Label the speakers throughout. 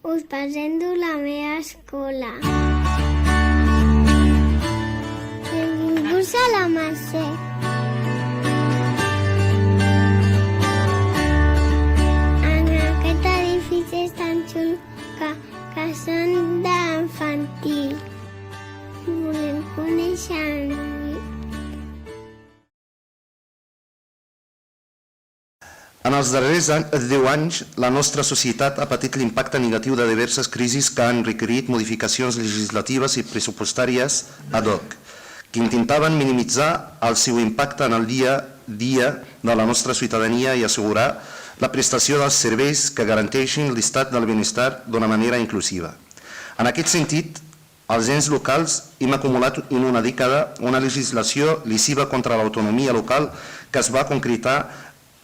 Speaker 1: Us presento la meva escola. Benvinguts a la Mercè. En aquest edifici és tan xulo que són d'infantil. Volem conèixer
Speaker 2: En els darrers 10 anys, la nostra societat ha patit l'impacte negatiu de diverses crisis que han requerit modificacions legislatives i pressupostàries ad hoc, que intentaven minimitzar el seu impacte en el dia a dia de la nostra ciutadania i assegurar la prestació dels serveis que garanteixin l'estat del benestar d'una manera inclusiva. En aquest sentit, els ens locals hem acumulat en una dècada una legislació lesiva contra l'autonomia local que es va concretar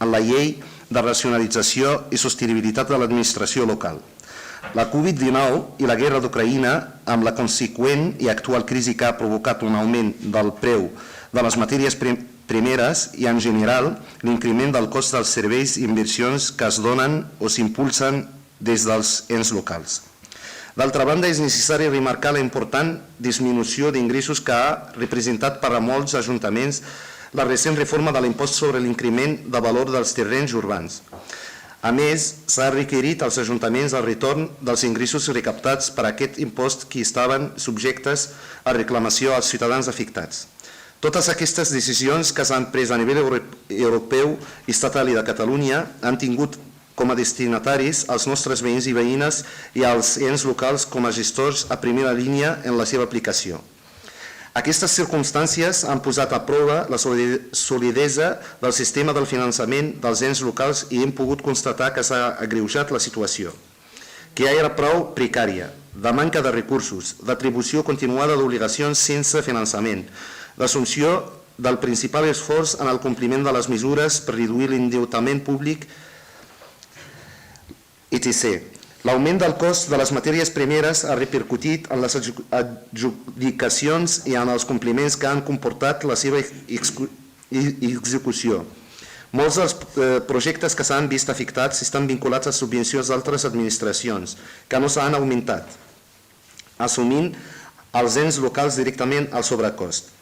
Speaker 2: en la llei de racionalització i sostenibilitat de l'administració local. La Covid-19 i la guerra d'Ucraïna, amb la conseqüent i actual crisi que ha provocat un augment del preu de les matèries primeres i, en general, l'increment del cost dels serveis i inversions que es donen o s'impulsen des dels ens locals. D'altra banda, és necessari remarcar la important disminució d'ingressos que ha representat per a molts ajuntaments la recent reforma de l'impost sobre l'increment de valor dels terrenys urbans. A més, s'ha requerit als ajuntaments el retorn dels ingressos recaptats per aquest impost que estaven subjectes a reclamació als ciutadans afectats. Totes aquestes decisions que s'han pres a nivell europeu, estatal i de Catalunya han tingut com a destinataris els nostres veïns i veïnes i els ens locals com a gestors a primera línia en la seva aplicació. Aquestes circumstàncies han posat a prova la solidesa del sistema del finançament dels ens locals i hem pogut constatar que s'ha agreujat la situació, que ja era prou precària, de manca de recursos, d'atribució continuada d'obligacions sense finançament, d'assumpció del principal esforç en el compliment de les mesures per reduir l'endeutament públic, etc. L'augment del cost de les matèries primeres ha repercutit en les adjudicacions i en els compliments que han comportat la seva execució. Molts dels projectes que s'han vist afectats estan vinculats a subvencions d'altres administracions, que no s'han augmentat, assumint els ens locals directament al sobrecost.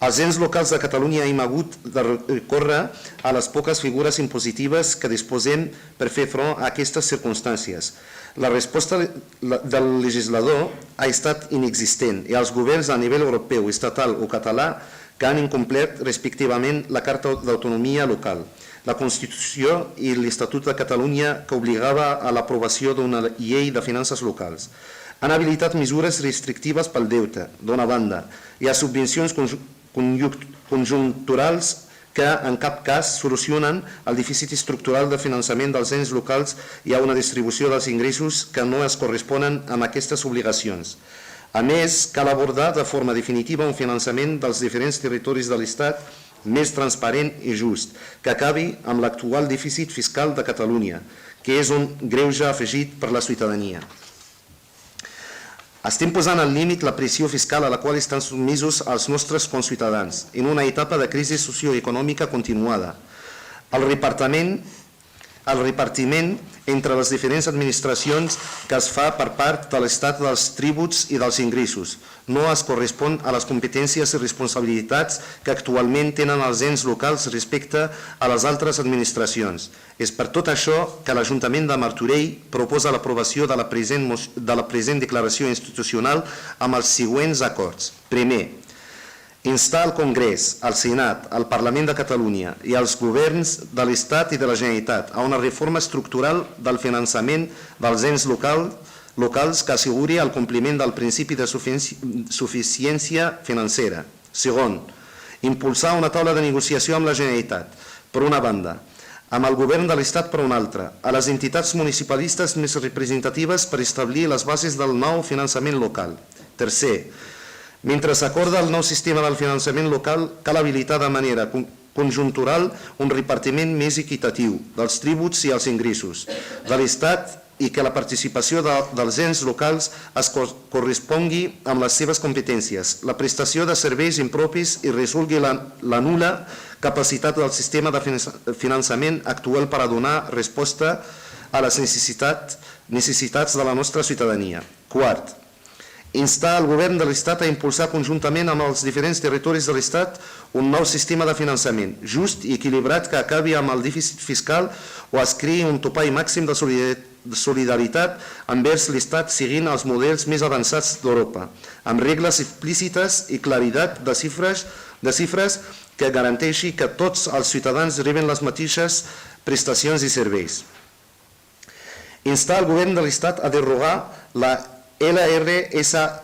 Speaker 2: Els ens locals de Catalunya hem hagut de recórrer a les poques figures impositives que disposem per fer front a aquestes circumstàncies. La resposta del legislador ha estat inexistent i els governs a nivell europeu, estatal o català que han incomplert respectivament la Carta d'Autonomia Local, la Constitució i l'Estatut de Catalunya que obligava a l'aprovació d'una llei de finances locals. Han habilitat mesures restrictives pel deute, d'una banda, i a subvencions conjunturals que en cap cas solucionen el dèficit estructural de finançament dels ens locals i a una distribució dels ingressos que no es corresponen amb aquestes obligacions. A més, cal abordar de forma definitiva un finançament dels diferents territoris de l'Estat més transparent i just, que acabi amb l'actual dèficit fiscal de Catalunya, que és un greuge afegit per la ciutadania. Estem posant al límit la pressió fiscal a la qual estan submisos els nostres conciutadans en una etapa de crisi socioeconòmica continuada. El repartiment entre les diferents administracions que es fa per part de l'Estat dels tributs i dels ingressos no es correspon a les competències i responsabilitats que actualment tenen els ens locals respecte a les altres administracions. És per tot això que l'Ajuntament de Martorell proposa l'aprovació de la present declaració institucional amb els següents acords. Primer, instar el Congrés, el Senat, el Parlament de Catalunya i els governs de l'Estat i de la Generalitat a una reforma estructural del finançament dels ens locals que asseguri el compliment del principi de suficiència financera. Segon, impulsar una taula de negociació amb la Generalitat, per una banda, amb el govern de l'Estat per una altra, a les entitats municipalistes més representatives per establir les bases del nou finançament local. Tercer, mentre s'acorda el nou sistema del finançament local, cal habilitar de manera conjuntural un repartiment més equitatiu dels tributs i els ingressos de l'Estat i que la participació dels ens locals es correspongui amb les seves competències, la prestació de serveis impropis i resolgui la nul·la capacitat del sistema de finançament actual per a donar resposta a les necessitats de la nostra ciutadania. Quart, instar el govern de l'Estat a impulsar conjuntament amb els diferents territoris de l'Estat un nou sistema de finançament just i equilibrat que acabi amb el dèficit fiscal o es creï un topall màxim de solidaritat envers l'Estat seguint els models més avançats d'Europa, amb regles explícites i claritat de xifres que garanteixi que tots els ciutadans reben les mateixes prestacions i serveis. Instar el govern de l'Estat a derogar la LRSAL.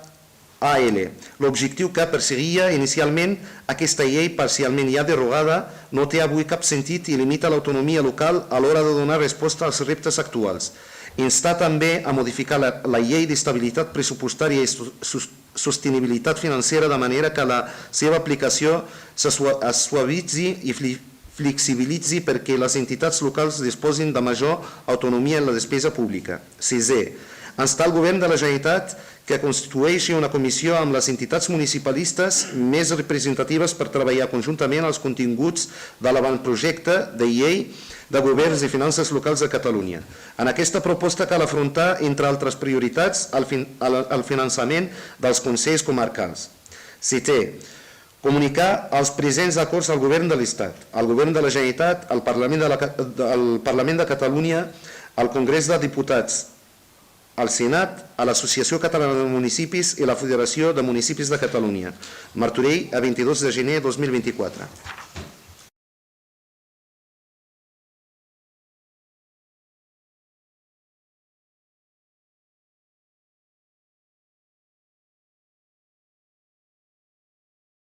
Speaker 2: L'objectiu que perseguia inicialment aquesta llei parcialment ja derogada no té avui cap sentit i limita l'autonomia local a l'hora de donar resposta als reptes actuals. Instar també a modificar la llei d'estabilitat pressupostària i sostenibilitat financera de manera que la seva aplicació es suavitzi i flexibilitzi perquè les entitats locals disposin de major autonomia en la despesa pública. Sisè, instar el govern de la Generalitat que constitueixi una comissió amb les entitats municipalistes més representatives per treballar conjuntament els continguts de l'avantprojecte de llei de governs i finances locals de Catalunya. En aquesta proposta cal afrontar, entre altres prioritats, el finançament dels consells comarcals. Setè, comunicar els presents acords al govern de l'Estat, al govern de la Generalitat, al Parlament de Catalunya, al Congrés de Diputats, al Senat, a l'Associació Catalana de Municipis i la Federació de Municipis de Catalunya. Martorell, a 22 de gener de 2024.